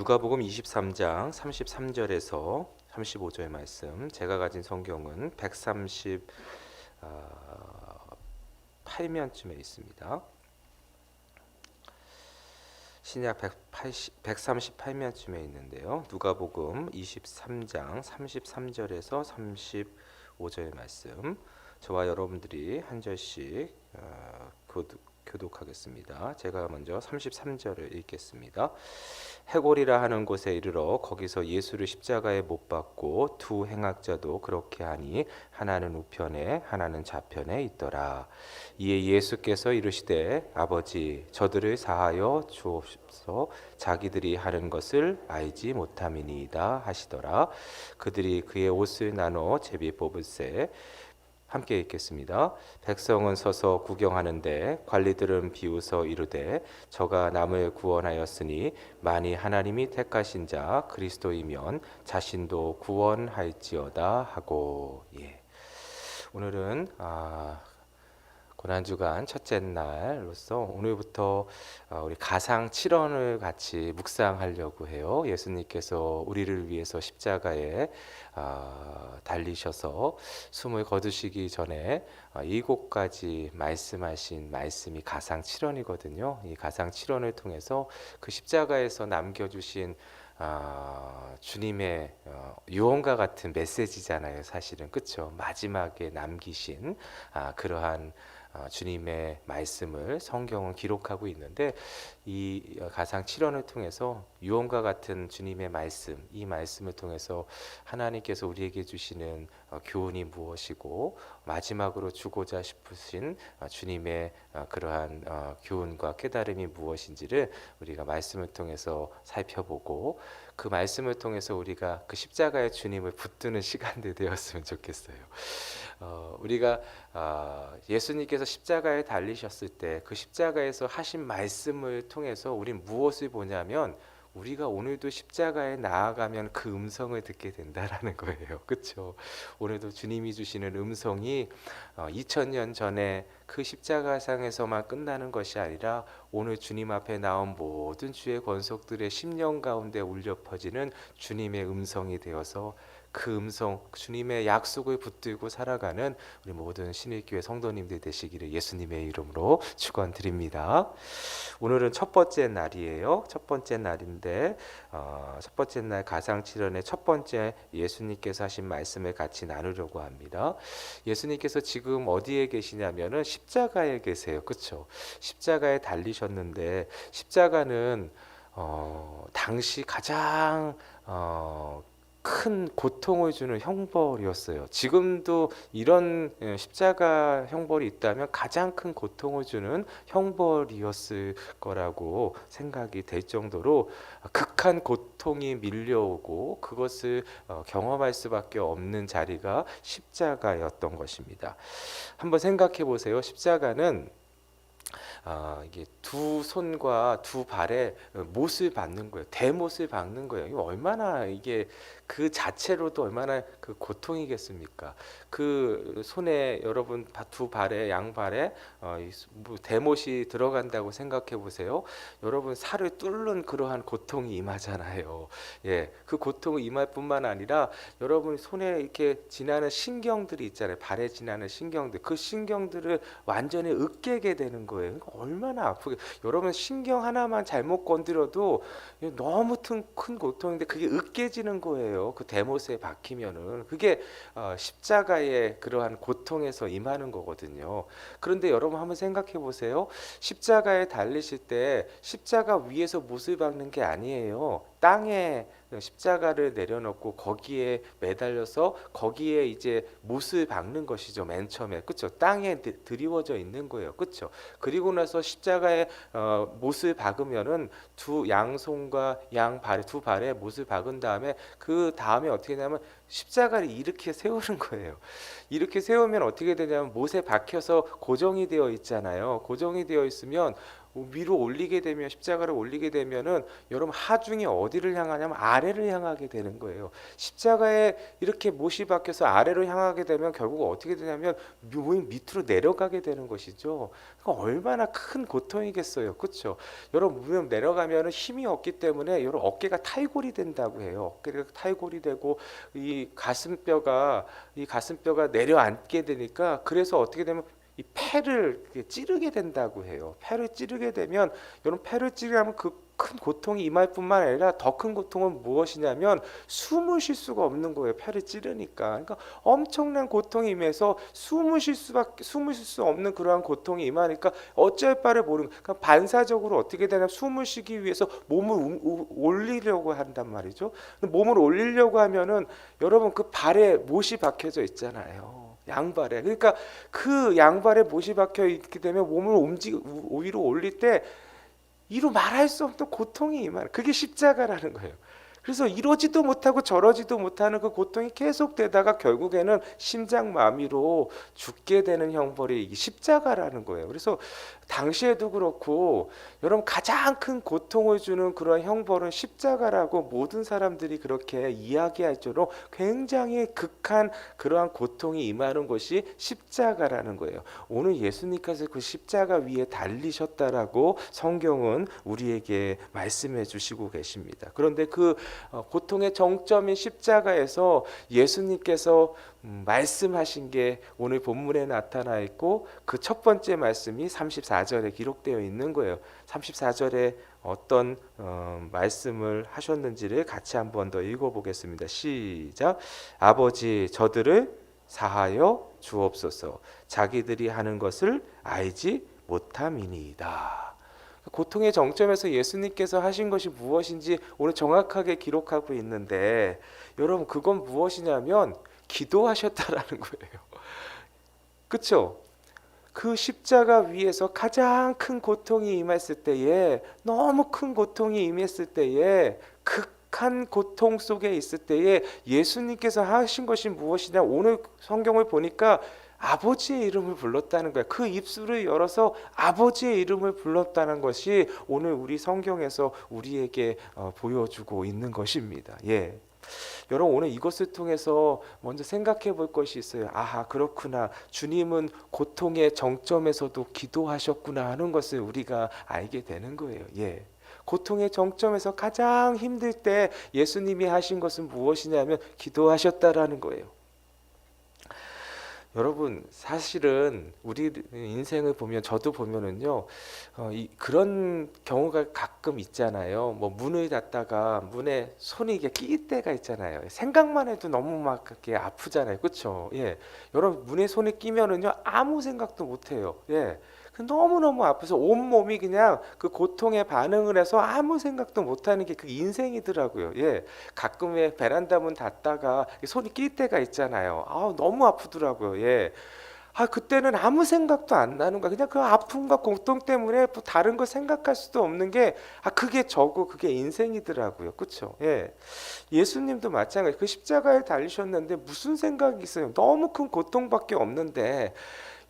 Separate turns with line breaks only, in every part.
누가복음 23장 33절에서 35절의 말씀. 제가 가진 성경은 138면쯤에 있습니다. 신약 138면쯤에 있는데요. 누가복음 23장 33절에서 35절의 말씀. 저와 여러분들이 한 절씩 교독하겠습니다. 제가 먼저 33절을 읽겠습니다. 해골이라 하는 곳에 이르러 거기서 예수를 십자가에 못 박고 두 행악자도 그렇게 하니 하나는 우편에 하나는 좌편에 있더라. 이에 예수께서 이르시되 아버지 저들을 사하여 주옵소서 자기들이 하는 것을 알지 못함이니이다 하시더라. 그들이 그의 옷을 나눠 제비 뽑을새 함께 읽겠습니다. 백성은 서서 구경하는데 관리들은 비웃어 이르되 저가 남을 구원하였으니 만일 하나님이 택하신 자 그리스도이면 자신도 구원할지어다 하고. 오늘은 고난주간 첫째 날로서 오늘부터 우리 가상 7원을 같이 묵상하려고 해요. 예수님께서 우리를 위해서 십자가에 달리셔서 숨을 거두시기 전에 7가지 말씀하신 말씀이 가상 7원이거든요. 이 가상 7원을 통해서 그 십자가에서 남겨주신 주님의 유언과 같은 메시지잖아요. 사실은 그렇죠. 마지막에 남기신 그러한 주님의 말씀을 성경은 기록하고 있는데 이 가상 7원을 통해서 유언과 같은 주님의 말씀, 이 말씀을 통해서 하나님께서 우리에게 주시는 교훈이 무엇이고 마지막으로 주고자 싶으신 주님의 그러한 교훈과 깨달음이 무엇인지를 우리가 말씀을 통해서 살펴보고 그 말씀을 통해서 우리가 그 십자가의 주님을 붙드는 시간들이 되었으면 좋겠어요. 우리가 예수님께서 십자가에 달리셨을 때 그 십자가에서 하신 말씀을 통해서 우린 무엇을 보냐면 우리가 오늘도 십자가에 나아가면 그 음성을 듣게 된다라는 거예요. 그렇죠? 오늘도 주님이 주시는 음성이 2000년 전에 그 십자가상에서만 끝나는 것이 아니라 오늘 주님 앞에 나온 모든 주의 권속들의 심령 가운데 울려 퍼지는 주님의 음성이 되어서 그 음성, 주님의 약속을 붙들고 살아가는 우리 모든 신일교회 성도님들 되시기를 예수님의 이름으로 축원드립니다. 오늘은 첫 번째 날이에요. 첫 번째 날인데 첫 번째 날 가상칠언의 첫 번째 예수님께서 하신 말씀을 같이 나누려고 합니다. 예수님께서 지금 어디에 계시냐면은 십자가에 계세요. 그렇죠? 십자가에 달리셨는데 십자가는 당시 가장 큰 고통을 주는 형벌이었어요. 지금도 이런 십자가 형벌이 있다면 가장 큰 고통을 주는 형벌이었을 거라고 생각이 될 정도로 극한 고통이 밀려오고 그것을 경험할 수밖에 없는 자리가 십자가였던 것입니다. 한번 생각해 보세요. 십자가는 이게 두 손과 두 발에 못을 박는 거예요. 대못을 박는 거예요. 이거 얼마나 이게 그 자체로도 얼마나 그 고통이겠습니까? 그 손에 여러분 두 발에 양발에 대못이 들어간다고 생각해 보세요. 여러분 살을 뚫는 그러한 고통이 임하잖아요. 그 고통이 임할 뿐만 아니라 여러분 손에 이렇게 지나는 신경들이 있잖아요. 발에 지나는 신경들, 그 신경들을 완전히 으깨게 되는 거예요. 얼마나 아프게. 여러분 신경 하나만 잘못 건드려도 너무 큰 고통인데 그게 으깨지는 거예요. 그 대못에 박히면은 그게 십자가의 그러한 고통에서 임하는 거거든요. 그런데 여러분 한번 생각해 보세요. 십자가에 달리실 때 십자가 위에서 못을 박는 게 아니에요. 땅에 십자가를 내려놓고 거기에 매달려서 거기에 이제 못을 박는 것이죠. 맨 처음에. 그렇죠? 땅에 드리워져 있는 거예요. 그렇죠? 그리고 나서 십자가에 못을 박으면은 두 양손과 양발 두 발에 못을 박은 다음에 그 다음에 어떻게 되냐면 십자가를 이렇게 세우는 거예요. 이렇게 세우면 어떻게 되냐면 못에 박혀서 고정이 되어 있잖아요. 고정이 되어 있으면 위로 올리게 되면 십자가를 올리게 되면은 여러분 하중이 어디를 향하냐면 아래를 향하게 되는 거예요. 십자가에 이렇게 못이 박혀서 아래로 향하게 되면 결국 어떻게 되냐면 몸이 밑으로 내려가게 되는 것이죠. 그러니까 얼마나 큰 고통이겠어요, 그렇죠? 여러분 몸 내려가면은 힘이 없기 때문에 여러분 어깨가 탈골이 된다고 해요. 어깨가 탈골이 되고 이 가슴뼈가 내려앉게 되니까 그래서 어떻게 되면 이 폐를 찌르게 된다고 해요. 폐를 찌르게 되면 여러분 폐를 찌르면 그 큰 고통이 임할 뿐만 아니라 더 큰 고통은 무엇이냐면 숨을 쉴 수가 없는 거예요. 폐를 찌르니까. 그러니까 엄청난 고통이 임해서 숨을 쉴 수 없는 그러한 고통이 임하니까 어쩔 바를 모르는 그러니까 반사적으로 어떻게 되냐면 숨을 쉬기 위해서 몸을 올리려고 한단 말이죠. 몸을 올리려고 하면은 여러분 그 발에 못이 박혀져 있잖아요. 양발에. 그러니까 그 양발에 못이 박혀 있게 되면 몸을 위로 올릴 때 이루 말할 수 없는 고통이 임하는 그게 십자가라는 거예요. 그래서 이러지도 못하고 저러지도 못하는 그 고통이 계속되다가 결국에는 심장마비로 죽게 되는 형벌이 이 십자가라는 거예요. 그래서 당시에도 그렇고 여러분 가장 큰 고통을 주는 그런 형벌은 십자가라고 모든 사람들이 그렇게 이야기할 정도로 굉장히 극한 그러한 고통이 임하는 것이 십자가라는 거예요. 오늘 예수님께서 그 십자가 위에 달리셨다라고 성경은 우리에게 말씀해 주시고 계십니다. 그런데 그 고통의 정점인 십자가에서 예수님께서 말씀하신 게 오늘 본문에 나타나 있고 그 첫 번째 말씀이 34절에 기록되어 있는 거예요. 34절에 어떤 말씀을 하셨는지를 같이 한번 더 읽어보겠습니다. 시작. 아버지 저들을 사하여 주옵소서. 자기들이 하는 것을 알지 못함이니이다. 고통의 정점에서 예수님께서 하신 것이 무엇인지 오늘 정확하게 기록하고 있는데 여러분 그건 무엇이냐면 기도하셨다라는 거예요. 그렇죠? 그 십자가 위에서 가장 큰 고통이 임했을 때에 너무 큰 고통이 임했을 때에 극한 고통 속에 있을 때에 예수님께서 하신 것이 무엇이냐 오늘 성경을 보니까 아버지의 이름을 불렀다는 거야. 그 입술을 열어서 아버지의 이름을 불렀다는 것이 오늘 우리 성경에서 우리에게 보여주고 있는 것입니다. 예. 여러분 오늘 이것을 통해서 먼저 생각해 볼 것이 있어요. 아하 그렇구나. 주님은 고통의 정점에서도 기도하셨구나 하는 것을 우리가 알게 되는 거예요. 예. 고통의 정점에서 가장 힘들 때 예수님이 하신 것은 무엇이냐면 기도하셨다라는 거예요. 여러분 사실은 우리 인생을 보면 저도 보면은요 그런 경우가 가끔 있잖아요. 뭐 문을 닫다가 문에 손이 이게 끼일 때가 있잖아요. 생각만 해도 너무 막 그렇게 아프잖아요. 그렇죠? 예, 여러분 문에 손이 끼면은요 아무 생각도 못 해요. 예. 너무너무 아파서 온몸이 그냥 그 고통에 반응을 해서 아무 생각도 못하는 게 그 인생이더라고요. 예, 가끔 왜 베란다 문 닫다가 손이 낄 때가 있잖아요. 너무 아프더라고요. 예. 그때는 아무 생각도 안 나는 거야. 그냥 그 아픔과 고통 때문에 뭐 다른 거 생각할 수도 없는 게 그게 저고 그게 인생이더라고요. 그렇죠? 예. 예수님도 마찬가지. 그 십자가에 달리셨는데 무슨 생각이 있어요? 너무 큰 고통밖에 없는데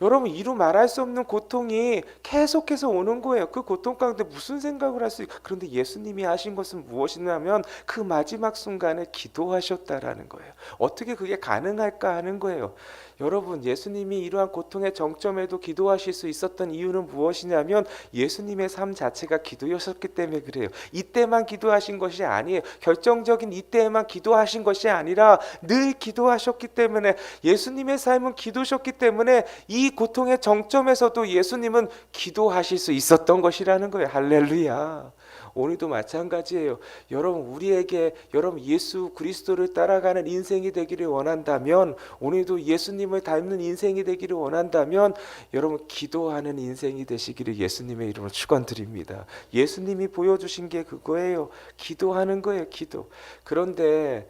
여러분 이루 말할 수 없는 고통이 계속해서 오는 거예요. 그 고통 가운데 무슨 생각을 할 수 있고 그런데 예수님이 하신 것은 무엇이냐면 그 마지막 순간에 기도하셨다라는 거예요. 어떻게 그게 가능할까 하는 거예요. 여러분 예수님이 이러한 고통의 정점에도 기도하실 수 있었던 이유는 무엇이냐면 예수님의 삶 자체가 기도였었기 때문에 그래요. 이때만 기도하신 것이 아니에요. 결정적인 이때에만 기도하신 것이 아니라 늘 기도하셨기 때문에 예수님의 삶은 기도셨기 때문에 이 고통의 정점에서도 예수님은 기도하실 수 있었던 것이라는 거예요. 할렐루야. 오늘도 마찬가지예요. 여러분 우리에게 여러분 예수 그리스도를 따라가는 인생이 되기를 원한다면 오늘도 예수님을 닮는 인생이 되기를 원한다면 여러분 기도하는 인생이 되시기를 예수님의 이름으로 축원드립니다. 예수님이 보여주신 게 그거예요. 기도하는 거예요. 기도. 그런데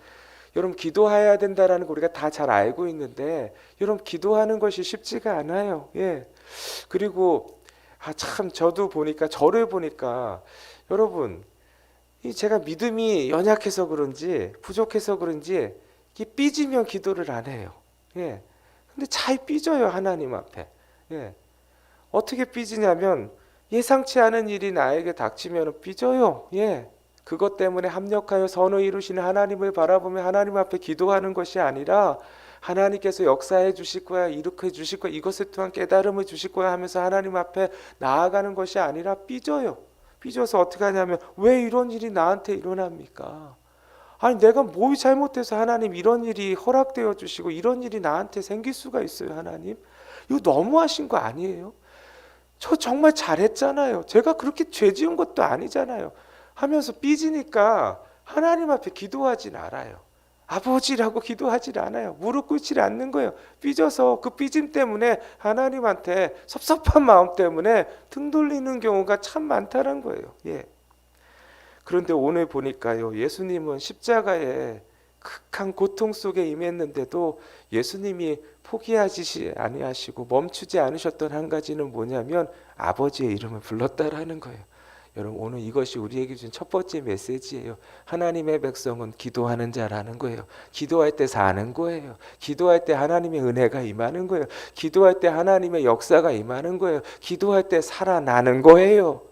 여러분 기도해야 된다라는 거 우리가 다 잘 알고 있는데 여러분 기도하는 것이 쉽지가 않아요. 예. 그리고 참 저를 보니까 여러분 제가 믿음이 연약해서 그런지 부족해서 그런지 삐지면 기도를 안 해요. 예. 근데 잘 삐져요 하나님 앞에. 예. 어떻게 삐지냐면 예상치 않은 일이 나에게 닥치면 삐져요. 예. 그것 때문에 합력하여 선을 이루시는 하나님을 바라보며 하나님 앞에 기도하는 것이 아니라 하나님께서 역사해 주실 거야, 일으켜 주실 거야, 이것을 통한 깨달음을 주실 거야 하면서 하나님 앞에 나아가는 것이 아니라 삐져요. 삐져서 어떻게 하냐면, 왜 이런 일이 나한테 일어납니까? 아니 내가 뭘 잘못해서 하나님 이런 일이 허락되어 주시고 이런 일이 나한테 생길 수가 있어요. 하나님 이거 너무하신 거 아니에요? 저 정말 잘했잖아요. 제가 그렇게 죄 지은 것도 아니잖아요 하면서 삐지니까 하나님 앞에 기도하진 않아요. 아버지라고 기도하질 않아요. 무릎 꿇지 않는 거예요. 삐져서 그 삐짐 때문에 하나님한테 섭섭한 마음 때문에 등 돌리는 경우가 참 많다는 거예요. 예. 그런데 오늘 보니까요, 예수님은 십자가에 극한 고통 속에 임했는데도 예수님이 포기하지 아니하시고 멈추지 않으셨던 한 가지는 뭐냐면 아버지의 이름을 불렀다라는 거예요. 여러분, 오늘 이것이 우리에게 준 첫 번째 메시지예요. 하나님의 백성은 기도하는 자라는 거예요. 기도할 때 사는 거예요. 기도할 때 하나님의 은혜가 임하는 거예요. 기도할 때 하나님의 역사가 임하는 거예요. 기도할 때 살아나는 거예요.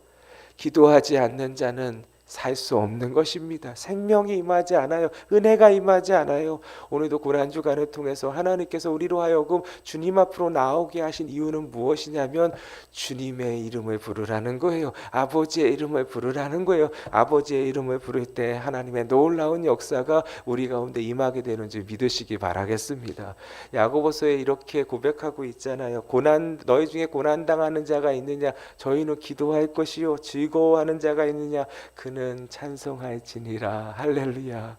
기도하지 않는 자는 살 수 없는 것입니다. 생명이 임하지 않아요. 은혜가 임하지 않아요. 오늘도 고난주간을 통해서 하나님께서 우리로 하여금 주님 앞으로 나오게 하신 이유는 무엇이냐면 주님의 이름을 부르라는 거예요. 아버지의 이름을 부르라는 거예요. 아버지의 이름을 부를 때 하나님의 놀라운 역사가 우리 가운데 임하게 되는 줄 믿으시기 바라겠습니다. 야고보서에 이렇게 고백하고 있잖아요. 너희 중에 고난당하는 자가 있느냐? 저희는 기도할 것이요. 즐거워하는 자가 있느냐? 그는 찬송할지니라. 할렐루야.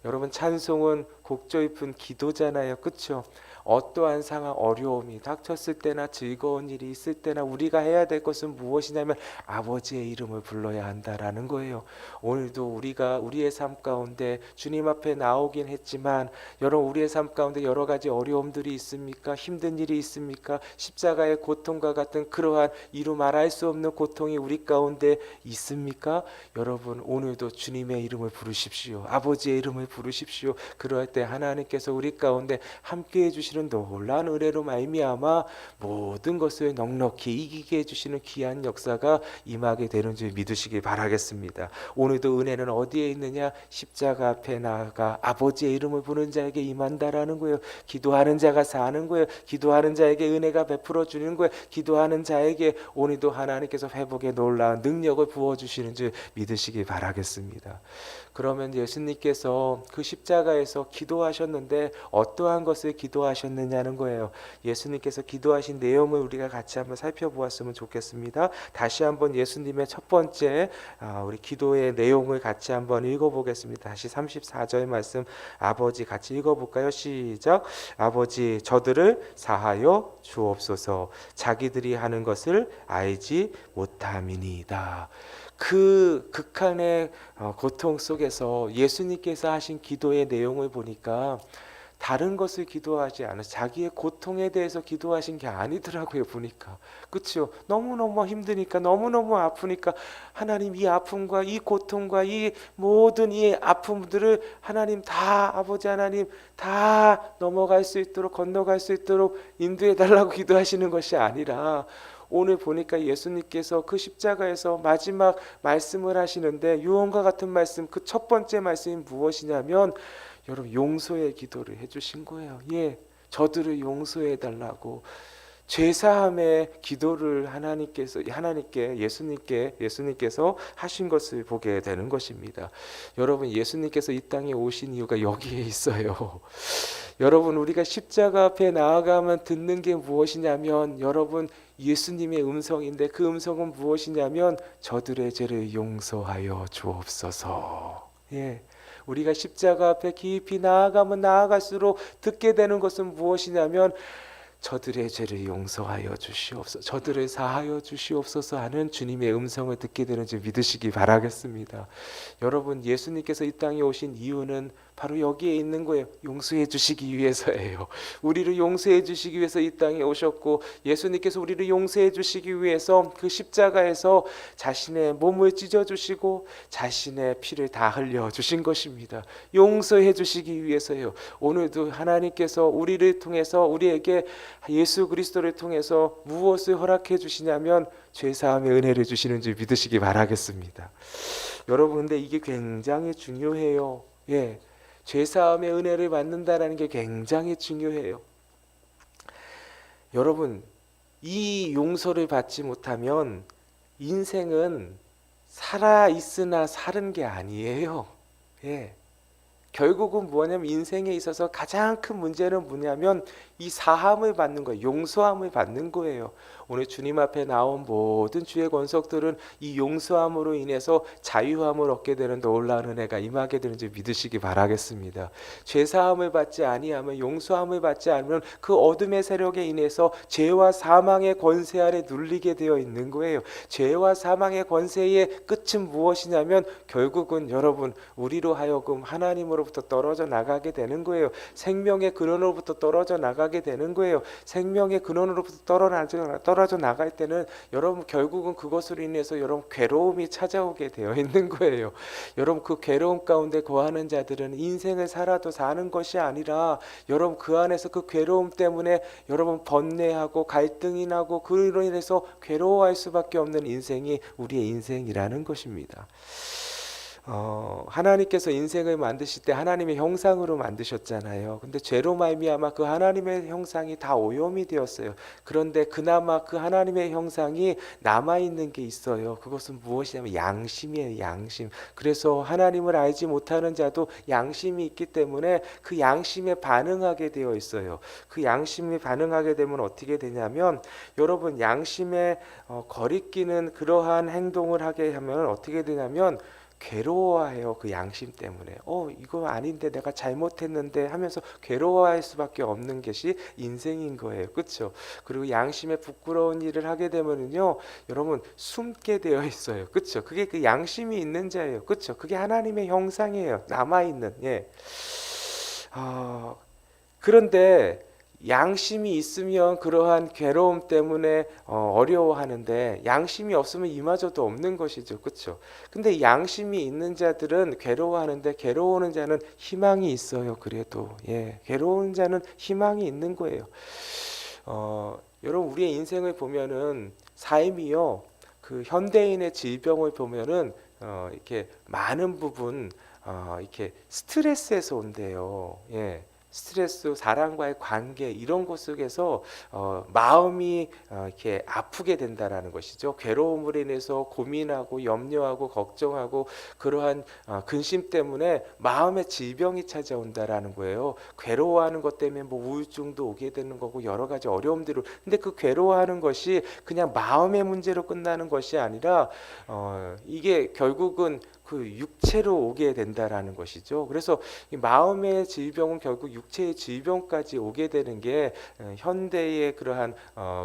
여러분, 찬송은 곡조 잎은 기도잖아요. 그렇죠? 어떠한 상황, 어려움이 닥쳤을 때나 즐거운 일이 있을 때나 우리가 해야 될 것은 무엇이냐면 아버지의 이름을 불러야 한다라는 거예요. 오늘도 우리가 우리의 삶 가운데 주님 앞에 나오긴 했지만 여러분, 우리의 삶 가운데 여러 가지 어려움들이 있습니까? 힘든 일이 있습니까? 십자가의 고통과 같은 그러한 이루 말할 수 없는 고통이 우리 가운데 있습니까? 여러분, 오늘도 주님의 이름을 부르십시오. 아버지의 이름을 부르십시오. 그럴 때 하나님께서 우리 가운데 함께 해주시는 놀라운 은혜로 말미암아 모든 것을 넉넉히 이기게 해주시는 귀한 역사가 임하게 되는 줄 믿으시기 바라겠습니다. 오늘도 은혜는 어디에 있느냐? 십자가 앞에 나아가 아버지의 이름을 부르는 자에게 임한다라는 거예요. 기도하는 자가 사는 거예요. 기도하는 자에게 은혜가 베풀어 주는 거예요. 기도하는 자에게 오늘도 하나님께서 회복의 놀라운 능력을 부어주시는 줄 믿으시기 바라겠습니다. 그러면 예수님께서 그 십자가에서 기도하셨는데 어떠한 것을 기도하셨느냐는 거예요. 예수님께서 기도하신 내용을 우리가 같이 한번 살펴보았으면 좋겠습니다. 다시 한번 예수님의 첫 번째 우리 기도의 내용을 같이 한번 읽어보겠습니다. 다시 34절 말씀 아버지 같이 읽어볼까요? 시작. 아버지 저들을 사하여 주옵소서. 자기들이 하는 것을 알지 못함이니이다. 그 극한의 고통 속에서 예수님께서 하신 기도의 내용을 보니까 다른 것을 기도하지 않아 자기의 고통에 대해서 기도하신 게 아니더라고요. 보니까 그렇죠. 너무너무 힘드니까 너무너무 아프니까 하나님 이 아픔과 이 고통과 이 모든 이 아픔들을 하나님 다 아버지 하나님 다 넘어갈 수 있도록 건너갈 수 있도록 인도해 달라고 기도하시는 것이 아니라 오늘 보니까 예수님께서 그 십자가에서 마지막 말씀을 하시는데 유언과 같은 말씀, 그 첫 번째 말씀이 무엇이냐면 여러분 용서의 기도를 해주신 거예요. 예, 저들을 용서해 달라고 죄사함의 기도를 예수님께서 하신 것을 보게 되는 것입니다. 여러분, 예수님께서 이 땅에 오신 이유가 여기에 있어요. 여러분, 우리가 십자가 앞에 나아가면 듣는 게 무엇이냐면 여러분 예수님의 음성인데 그 음성은 무엇이냐면 저들의 죄를 용서하여 주옵소서. 예. 우리가 십자가 앞에 깊이 나아가면 나아갈수록 듣게 되는 것은 무엇이냐면 저들의 죄를 용서하여 주시옵소서, 저들을 사하여 주시옵소서 하는 주님의 음성을 듣게 되는 줄 믿으시기 바라겠습니다. 여러분, 예수님께서 이 땅에 오신 이유는 바로 여기에 있는 거예요. 용서해 주시기 위해서예요. 우리를 용서해 주시기 위해서 이 땅에 오셨고 예수님께서 우리를 용서해 주시기 위해서 그 십자가에서 자신의 몸을 찢어 주시고 자신의 피를 다 흘려 주신 것입니다. 용서해 주시기 위해서예요. 오늘도 하나님께서 우리를 통해서 우리에게 예수 그리스도를 통해서 무엇을 허락해 주시냐면 죄사함의 은혜를 주시는 줄 믿으시기 바라겠습니다. 여러분, 근데 이게 굉장히 중요해요. 예, 죄사함의 은혜를 받는다라는 게 굉장히 중요해요. 여러분, 이 용서를 받지 못하면 인생은 살아있으나 사는 게 아니에요. 예. 결국은 뭐냐면 인생에 있어서 가장 큰 문제는 뭐냐면 이 사함을 받는 거예요. 용서함을 받는 거예요. 오늘 주님 앞에 나온 모든 주의 권속들은 이 용서함으로 인해서 자유함을 얻게 되는 놀라운 은혜가 임하게 되는 줄 믿으시기 바라겠습니다. 죄사함을 받지 아니하면, 용서함을 받지 않으면 그 어둠의 세력에 인해서 죄와 사망의 권세 아래 눌리게 되어 있는 거예요. 죄와 사망의 권세의 끝은 무엇이냐면 결국은 여러분, 우리로 하여금 하나님으로부터 떨어져 나가게 되는 거예요. 생명의 근원으로부터 떨어져 나가게 되는 거예요. 생명의 근원으로부터 떨어져 나갈 때는 여러분 결국은 그것으로 인해서 여러분 괴로움이 찾아오게 되어 있는 거예요. 여러분 그 괴로움 가운데 거하는 자들은 인생을 살아도 사는 것이 아니라 여러분 그 안에서 그 괴로움 때문에 여러분 번뇌하고 갈등이 나고 그로 인해서 괴로워할 수밖에 없는 인생이 우리의 인생이라는 것입니다. 하나님께서 인생을 만드실 때 하나님의 형상으로 만드셨잖아요. 근데 죄로 말미암아 그 하나님의 형상이 다 오염이 되었어요. 그런데 그나마 그 하나님의 형상이 남아있는 게 있어요. 그것은 무엇이냐면 양심이에요. 양심. 그래서 하나님을 알지 못하는 자도 양심이 있기 때문에 그 양심에 반응하게 되어 있어요. 그 양심에 반응하게 되면 어떻게 되냐면 여러분 양심에 거리끼는 그러한 행동을 하게 하면 어떻게 되냐면 괴로워해요. 그 양심 때문에 이거 아닌데 내가 잘못했는데 하면서 괴로워할 수밖에 없는 것이 인생인 거예요. 그렇죠? 그리고 양심에 부끄러운 일을 하게 되면은요 여러분 숨게 되어 있어요. 그렇죠? 그게 그 양심이 있는 자예요. 그렇죠? 그게 하나님의 형상이에요. 남아있는. 예. 그런데 양심이 있으면 그러한 괴로움 때문에 어려워하는데 양심이 없으면 이마저도 없는 것이죠. 그렇죠? 근데 양심이 있는 자들은 괴로워하는데 괴로워하는 자는 희망이 있어요. 그래도 예, 괴로운 자는 희망이 있는 거예요. 여러분 우리의 인생을 보면은 삶이요. 그 현대인의 질병을 보면은 이렇게 많은 부분 이렇게 스트레스에서 온대요. 예. 스트레스, 사람과의 관계 이런 것 속에서 마음이 이렇게 아프게 된다라는 것이죠. 괴로움으로 인해서 고민하고 염려하고 걱정하고 그러한 근심 때문에 마음의 질병이 찾아온다라는 거예요. 괴로워하는 것 때문에 뭐 우울증도 오게 되는 거고 여러 가지 어려움들을. 근데 그 괴로워하는 것이 그냥 마음의 문제로 끝나는 것이 아니라 이게 결국은 그 육체로 오게 된다라는 것이죠. 그래서 이 마음의 질병은 결국 육체의 질병까지 오게 되는 게 현대의 그러한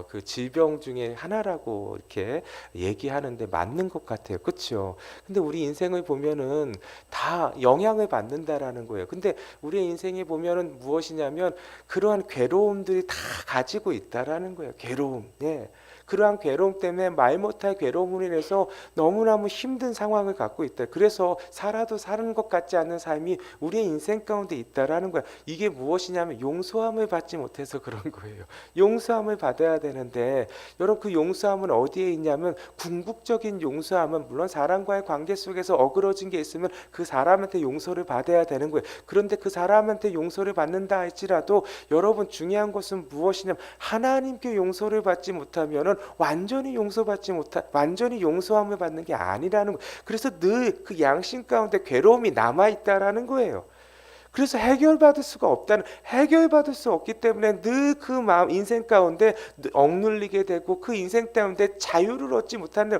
그 질병 중에 하나라고 이렇게 얘기하는데 맞는 것 같아요. 그렇죠? 근데 우리 인생을 보면은 다 영향을 받는다라는 거예요. 근데 우리의 인생에 보면은 무엇이냐면 그러한 괴로움들이 다 가지고 있다라는 거예요. 괴로움. 예. 그러한 괴로움 때문에 말 못할 괴로움으로 인해서 너무너무 힘든 상황을 갖고 있다. 그래서 살아도 사는 것 같지 않은 삶이 우리의 인생 가운데 있다라는 거야. 이게 무엇이냐면 용서함을 받지 못해서 그런 거예요. 용서함을 받아야 되는데 여러분 그 용서함은 어디에 있냐면 궁극적인 용서함은 물론 사람과의 관계 속에서 어그러진 게 있으면 그 사람한테 용서를 받아야 되는 거예요. 그런데 그 사람한테 용서를 받는다 할지라도 여러분 중요한 것은 무엇이냐면 하나님께 용서를 받지 못하면 완전히 완전히 용서함을 받는 게 아니라는 거예요. 그래서 늘 그 양심 가운데 괴로움이 남아 있다라는 거예요. 그래서 해결받을 수 없기 때문에 늘 그 마음 인생 가운데 억눌리게 되고 그 인생 가운데 자유를 얻지 못한다.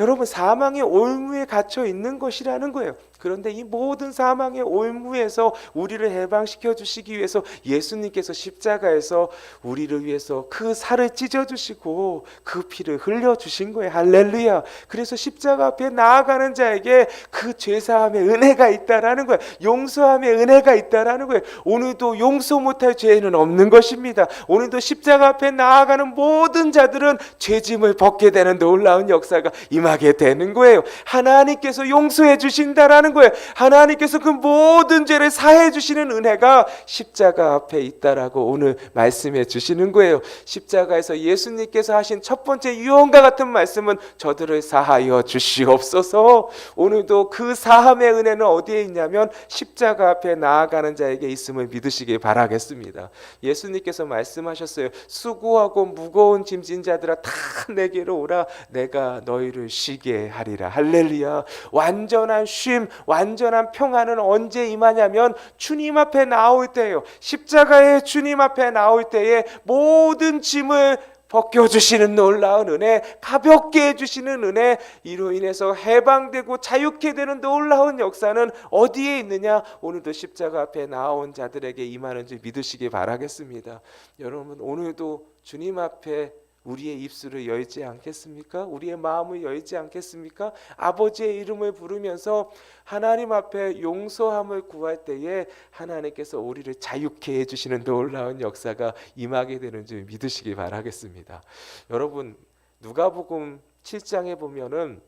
여러분 사망의 올무에 갇혀 있는 것이라는 거예요. 그런데 이 모든 사망의 올무에서 우리를 해방시켜 주시기 위해서 예수님께서 십자가에서 우리를 위해서 그 살을 찢어 주시고 그 피를 흘려 주신 거예요. 할렐루야. 그래서 십자가 앞에 나아가는 자에게 그 죄사함의 은혜가 있다라는 거예요. 용서함의 은혜가 있다라는 거예요. 오늘도 용서 못할 죄는 없는 것입니다. 오늘도 십자가 앞에 나아가는 모든 자들은 죄짐을 벗게 되는 놀라운 역사가 임하게 되는 거예요. 하나님께서 용서해 주신다라는 거예요. 하나님께서 그 모든 죄를 사해 주시는 은혜가 십자가 앞에 있다라고 오늘 말씀해 주시는 거예요. 십자가에서 예수님께서 하신 첫 번째 유언과 같은 말씀은 저들을 사하여 주시옵소서. 오늘도 그 사함의 은혜는 어디에 있냐면 십자가 앞에 나아가는 자에게 있음을 믿으시길 바라겠습니다. 예수님께서 말씀하셨어요. 수고하고 무거운 짐진 자들아 다 내게로 오라. 내가 너희를 쉬게 하리라. 할렐루야. 완전한 쉼, 완전한 평안은 언제 임하냐면 주님 앞에 나올 때예요. 십자가의 주님 앞에 나올 때에 모든 짐을 벗겨주시는 놀라운 은혜, 가볍게 해주시는 은혜, 이로 인해서 해방되고 자유케 되는 놀라운 역사는 어디에 있느냐? 오늘도 십자가 앞에 나온 자들에게 임하는 줄 믿으시기 바라겠습니다. 여러분, 오늘도 주님 앞에 우리의 입술을 열지 않겠습니까? 우리의 마음을 열지 않겠습니까? 아버지의 이름을 부르면서 하나님 앞에 용서함을 구할 때에 하나님께서 우리를 자유케 해주시는 놀라운 역사가 임하게 되는 줄 믿으시기 바라겠습니다. 여러분, 누가복음 7장에 보면은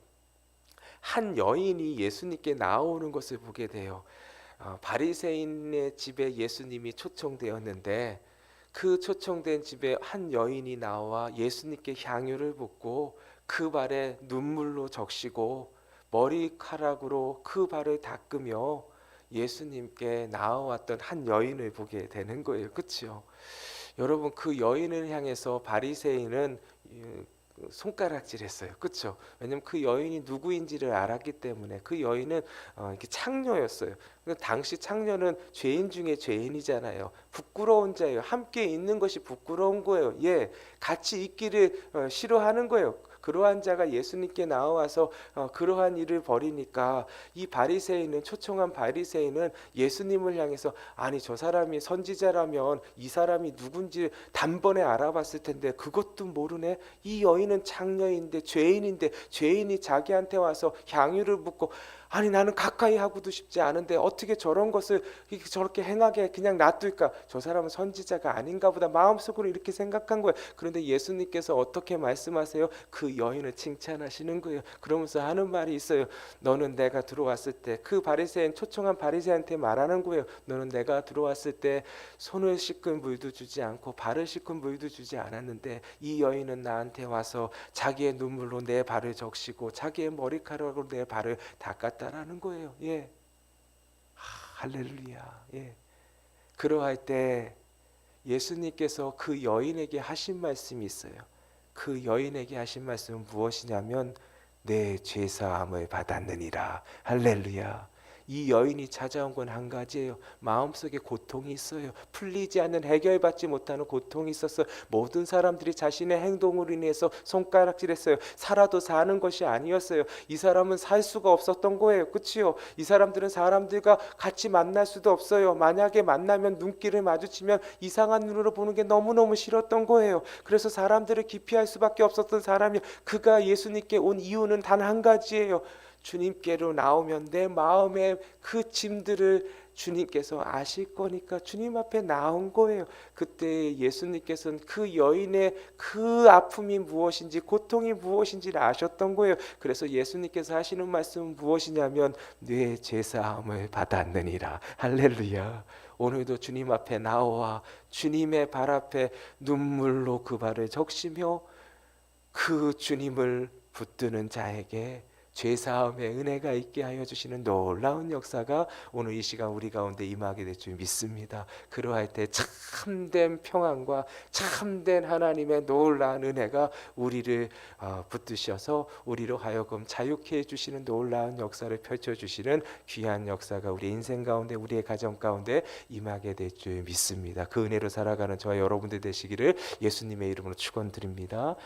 한 여인이 예수님께 나오는 것을 보게 돼요. 바리새인의 집에 예수님이 초청되었는데 그 초청된 집에 한 여인이 나와 예수님께 향유를 붓고 그 발에 눈물로 적시고 머리카락으로 그 발을 닦으며 예수님께 나와왔던 한 여인을 보게 되는 거예요. 그렇죠? 여러분, 그 여인을 향해서 바리새인은 손가락질했어요. 그렇죠? 왜냐면 그 여인이 누구인지를 알았기 때문에. 그 여인은 이렇게 창녀였어요. 당시 창녀는 죄인 중에 죄인이잖아요. 부끄러운 자예요. 함께 있는 것이 부끄러운 거예요. 예, 같이 있기를 싫어하는 거예요. 그러한 자가 예수님께 나와서 그러한 일을 벌이니까 이 바리새인은, 초청한 바리새인은 예수님을 향해서 아니 저 사람이 선지자라면 이 사람이 누군지 단번에 알아봤을 텐데 그것도 모르네. 이 여인은 창녀인데 죄인인데 죄인이 자기한테 와서 향유를 붓고 아니 나는 가까이 하고도 싶지 않은데 어떻게 저런 것을 저렇게 행하게 그냥 놔둘까? 저 사람은 선지자가 아닌가 보다 마음속으로 이렇게 생각한 거예요. 그런데 예수님께서 어떻게 말씀하세요? 그 여인을 칭찬하시는 거예요. 그러면서 하는 말이 있어요. 너는 내가 들어왔을 때, 그 바리새인, 초청한 바리새인한테 말하는 거예요. 너는 내가 들어왔을 때 손을 씻은 물도 주지 않고 발을 씻은 물도 주지 않았는데 이 여인은 나한테 와서 자기의 눈물로 내 발을 적시고 자기의 머리카락으로 내 발을 닦았다라는 거예요. 예, 할렐루야. 예, 그러할 때 예수님께서 그 여인에게 하신 말씀이 있어요. 그 여인에게 하신 말씀은 무엇이냐면 내 죄사함을 받았느니라. 할렐루야. 이 여인이 찾아온 건 한 가지예요. 마음속에 고통이 있어요. 풀리지 않는, 해결받지 못하는 고통이 있었어. 모든 사람들이 자신의 행동으로 인해서 손가락질했어요. 살아도 사는 것이 아니었어요. 이 사람은 살 수가 없었던 거예요. 그치요? 이 사람들은 사람들과 같이 만날 수도 없어요. 만약에 만나면 눈길을 마주치면 이상한 눈으로 보는 게 너무너무 싫었던 거예요. 그래서 사람들을 기피할 수밖에 없었던 사람이, 그가 예수님께 온 이유는 단 한 가지예요. 주님께로 나오면 내 마음의 그 짐들을 주님께서 아실 거니까 주님 앞에 나온 거예요. 그때 예수님께서는 그 여인의 그 아픔이 무엇인지, 고통이 무엇인지를 아셨던 거예요. 그래서 예수님께서 하시는 말씀은 무엇이냐면 내 죄사함을 받았느니라. 할렐루야. 오늘도 주님 앞에 나와 주님의 발 앞에 눈물로 그 발을 적시며 그 주님을 붙드는 자에게 죄사함의 은혜가 있게 하여 주시는 놀라운 역사가 오늘 이 시간 우리 가운데 임하게 될 줄 믿습니다. 그러할 때 참된 평안과 참된 하나님의 놀라운 은혜가 우리를 붙드셔서 우리로 하여금 자유케 해주시는 놀라운 역사를 펼쳐주시는 귀한 역사가 우리 인생 가운데, 우리의 가정 가운데 임하게 될 줄 믿습니다. 그 은혜로 살아가는 저와 여러분들 되시기를 예수님의 이름으로 축원드립니다.